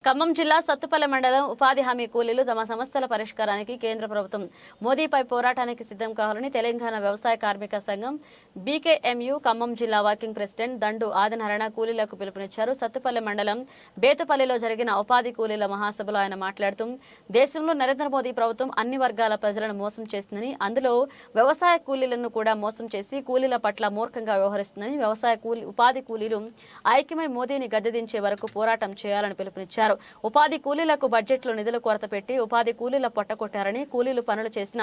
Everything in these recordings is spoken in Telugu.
ఖమ్మం జిల్లా సత్తుపల్లి మండలం ఉపాధి హామీ కూలీలు తమ సమస్యల పరిష్కారానికి కేంద్ర ప్రభుత్వం మోదీపై పోరాటానికి సిద్ధం కావాలని తెలంగాణ వ్యవసాయ కార్మిక సంఘం బీకేఎంయు ఖమ్మం జిల్లా వర్కింగ్ ప్రెసిడెంట్ దండు ఆదినారాయణ కూలీలకు పిలుపునిచ్చారు. సత్తుపల్లి మండలం బేతుపల్లిలో జరిగిన ఉపాధి కూలీల మహాసభలో ఆయన మాట్లాడుతూ దేశంలో నరేంద్ర మోదీ ప్రభుత్వం అన్ని వర్గాల ప్రజలను మోసం చేస్తుందని, అందులో వ్యవసాయ కూలీలను కూడా మోసం చేసి కూలీల పట్ల మూర్ఖంగా వ్యవహరిస్తుందని, ఉపాధి కూలీలు ఐక్యమై మోదీని గద్దెదించే వరకు పోరాటం చేయాలని పిలుపునిచ్చారు. ఉపాధి కూలీలకు బడ్జెట్లో నిధుల కొరత పెట్టి ఉపాధి కూలీల పొట్టకొట్టారని, కూలీలు పనులు చేసిన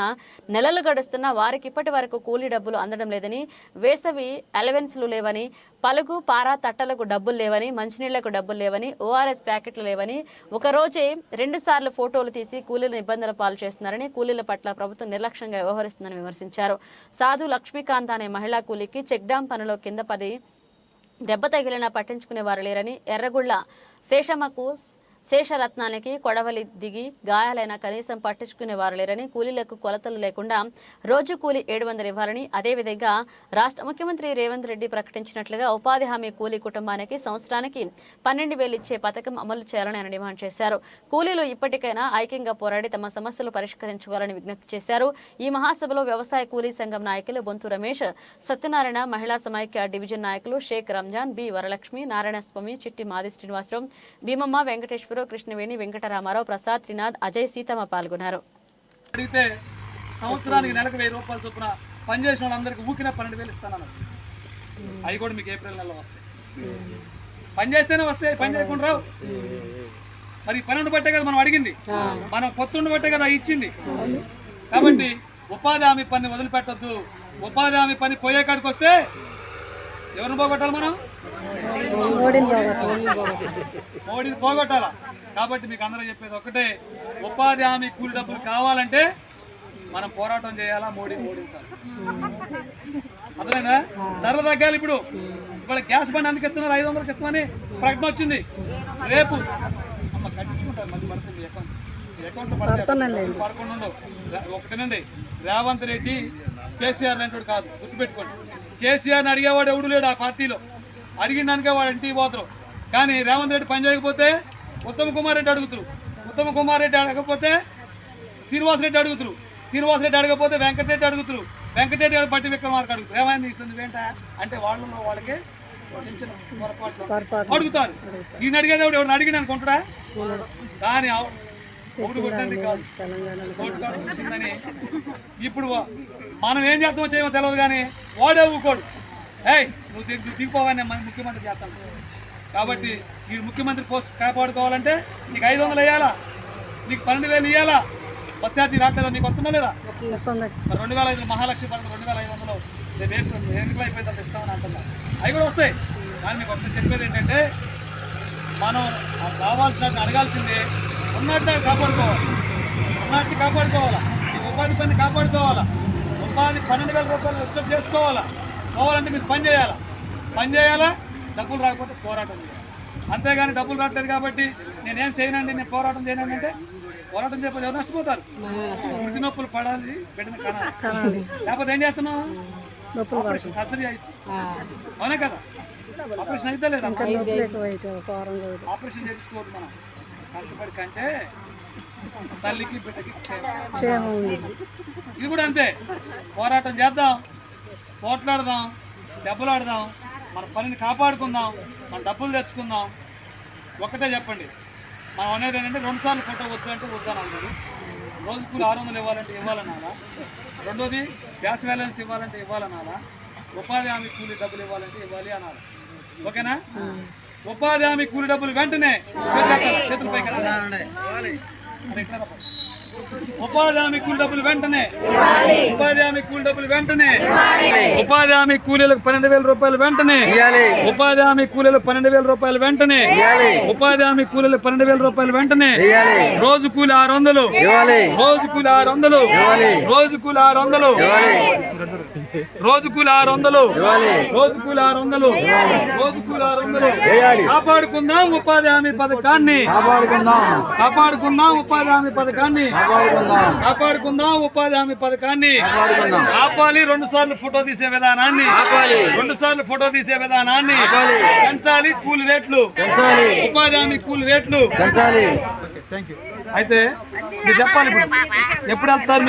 నెలలు గడుస్తున్నా వారికి ఇప్పటి వరకు కూలీ డబ్బులు అందడం లేదని, వేసవి అలవెన్స్లు లేవని, పలుగు పారా తట్టలకు డబ్బులు లేవని, మంచినీళ్లకు డబ్బులు లేవని, ఓఆర్ఎస్ ప్యాకెట్లు లేవని, ఒకరోజే 2 సార్లు ఫోటోలు తీసి కూలీలను ఇబ్బందుల పాలు చేస్తున్నారని, కూలీల పట్ల ప్రభుత్వం నిర్లక్ష్యంగా వ్యవహరిస్తుందని విమర్శించారు. సాధు లక్ష్మీకాంత్ అనే మహిళా కూలీకి చెక్ డ్యాం పనిలో కింద పడి దెబ్బ తగిలినా పట్టించుకునేవారు లేరని, ఎర్రగుళ్ల శేషరత్నానికి కొడవలి దిగి గాయాలైన కనీసం పట్టించుకునేవారు లేరని, కూలీలకు కొలతలు లేకుండా రోజు కూలీ 700 ఇవ్వాలని, అదేవిధంగా రాష్ట్ర ముఖ్యమంత్రి రేవంత్ రెడ్డి ప్రకటించినట్లుగా ఉపాధి హామీ కూలీ కుటుంబానికి సంవత్సరానికి 12,000 ఇచ్చే పథకం అమలు చేయాలని ఆయన డిమాండ్ చేశారు. కూలీలు ఇప్పటికైనా ఐక్యంగా పోరాడి తమ సమస్యలు పరిష్కరించుకోవాలని విజ్ఞప్తి చేశారు. ఈ మహాసభలో వ్యవసాయ కూలీ సంఘం నాయకులు బొంతు రమేష్, సత్యనారాయణ, మహిళా సమైక్య డివిజన్ నాయకులు షేక్ రంజాన్, బి వరలక్ష్మి, నారాయణస్వామి, చిట్టి మాది శ్రీనివాసరావు, భీమమ్మ, వెంకటేశ్వర, కృష్ణవేణి, వెంకటరామారావు, ప్రసాద్, త్రినాథ్, అజయ్, సీతమ్మ పాల్గొన్నారు. అడిగితే సంవత్సరానికి నెలకు 1000 రూపాయలు చొప్పున పనిచేసిన వాళ్ళందరికీ ఊకిన 12,000 ఇస్తానన్నారు. అవి కూడా మీకు ఏప్రిల్ నెలలో వస్తాయి. పని చేస్తేనే వస్తాయి, పని చేయకుండా రావు. మరి పని బట్టే కదా మనం అడిగింది, మనం పొత్తుండి బట్టే కదా ఇచ్చింది. కాబట్టి ఉపాధి హామీ పని వదిలిపెట్టద్దు. ఉపాధి హామీ పని పోయే కాడికి వస్తే ఎవరిని పోగొట్టాలి? మనం మోడీని పోగొట్టాలా. కాబట్టి మీకు అందరూ చెప్పేది ఒకటే, ఉపాధి హామీ కూలి డబ్బులు కావాలంటే మనం పోరాటం చేయాలా, మోడీని ఓడించాలి. అర్థమైందా? ధర తగ్గాలి. ఇవాళ గ్యాస్ బండ్ అందుకు ఇస్తున్నారు, 500కి ఇస్తామని ప్రకటన వచ్చింది. రేపు అమ్మ కట్టించుకుంటారు, మళ్ళీ పడుతుంది అకౌంట్లో పడకుండా ఒకటేనండి. రేవంత్ రెడ్డి కేసీఆర్ లాంటి కాదు, గుర్తుపెట్టుకోండి. కేసీఆర్ని అడిగేవాడు ఎవడు లేడు ఆ పార్టీలో. అడిగిన దానికే వాడు ఇంటికి పోతారు. కానీ రేవంత్ రెడ్డి పని చేయకపోతే ఉత్తమ్ కుమార్ రెడ్డి అడుగుతారు, ఉత్తమ్ కుమార్ రెడ్డి అడగకపోతే శ్రీనివాస్ రెడ్డి అడుగుతారు, శ్రీనివాస్ రెడ్డి అడగకపోతే వెంకటరెడ్డి అడుగుతారు, వెంకటరెడ్డి బట్టి విక్రమార్క అడుగుతారు. ఏమైంది ఇస్తుంది ఏంట అంటే వాళ్ళలో వాళ్ళకే అడుగుతారు. ఈయన అడిగేది ఎవడు అడిగిన అనుకుంటాడా? కానీ ఒకటి కొట్టింది కాదు, వచ్చిందని. ఇప్పుడు మనం ఏం చేస్తామో చేయమో తెలియదు, కానీ వాడే ఊకోడు. నువ్వు దిగిపోవాలని ముఖ్యమంత్రి చేస్తాను. కాబట్టి ఈ ముఖ్యమంత్రి పోస్ట్ కాపాడుకోవాలంటే నీకు 500 వేయాలా, నీకు 12,000 ఇవ్వాలా. బస్ ఛార్జీ రావట్లేదా? నీకు వస్తుందా లేదా? 2,500 మహాలక్ష్మి పథకం 2,500 ఎన్నికలు అయిపోయింది అంత ఇస్తామని అంటున్నా. అవి కూడా వస్తాయి. కానీ మీకు ఒకటి చెప్పేది ఏంటంటే, మనం కావాల్సిన అడగాల్సిందే ఉన్నట్టు కాపాడుకోవాలి, ఉన్నట్టు కాపాడుకోవాలా. ఈ ఉపాధి పని కాపాడుకోవాలా. ఉపాధి 12,000 రూపాయలు ఎక్సెప్ట్ చేసుకోవాలా. పోవాలంటే మీరు పని చేయాలా. డబ్బులు రాకపోతే పోరాటం చేయాలి. అంతేగాని డబ్బులు రావట్లేదు కాబట్టి నేనేం చేయనండి, నేను పోరాటం చేయనండి అంటే పోరాటం చేయకపోతే ఎవరు నష్టపోతారు? పుట్టి నొప్పులు పడాలి, బిడ్డను కనాలి. లేకపోతే ఏం చేస్తున్నావు? ఆపరేషన్ సర్జరీ అయితే అవునే కదా, ఆపరేషన్ అయితే లేదా? ఆపరేషన్ చేయించుకోవద్దు మనం కష్టపడి కంటే తల్లికి బిడ్డకి. ఇది కూడా అంతే. పోరాటం చేద్దాం, పోట్లాడదాం, దెబ్బలాడదాం, మన పనిని కాపాడుకుందాం, మన డబ్బులు తెచ్చుకుందాం. ఒకటే చెప్పండి, మనం అనేది ఏంటంటే 2 సార్లు ఫోటో వద్దు అంటే వద్దని అంటారు. రోజు కూలి 600 ఇవ్వాలంటే ఇవ్వాలనాలా. రెండోది గ్యాస్ బ్యాలెన్స్ ఇవ్వాలంటే ఇవ్వాలనాలా. ఉపాధి హామీ కూలి డబ్బులు ఇవ్వాలంటే ఇవ్వాలి అనాలి. ఓకేనా? ఉపాధి హామీ కూలి డబ్బులు వెంటనే చేతులపై కదా. ఉపాధి హామీ కూలి డబ్బులు వెంటనే, ఉపాధి హామీ కూలి డబ్బులు వెంటనే, ఉపాధి హామీ కూలీలకు 12,000 రూపాయలు వెంటనే, ఉపాధి హామీ కూలీలకు 12,000 రూపాయలు వెంటనే, ఉపాధి హామీ కూలీలకు 12,000 రూపాయలు వెంటనే. రోజు కూలి 600, రోజు కూలి 600, రోజు కూలి 600. రోజు కూలి 600, రోజు కూలి 600, రోజు కూలి 600. కాపాడుకుందాం ఉపాధి హామీ పథకాన్ని, కాపాడుకుందాం ఉపాధి హామీ పథకాన్ని, కాపాడుకుందాం ఉపాధి హామీ పథకాన్ని. ఆపాలి 2 సార్లు ఫోటో తీసే విధానాన్ని, 2 సార్లు ఫోటో తీసే విధానాన్ని పెంచాలి. కూలి రేట్లు, ఉపాధి హామీ కూలి రేట్లు. Thank you. అయితే మీరు చెప్పాలి, ఇప్పుడు ఎప్పుడు వెళ్తారు?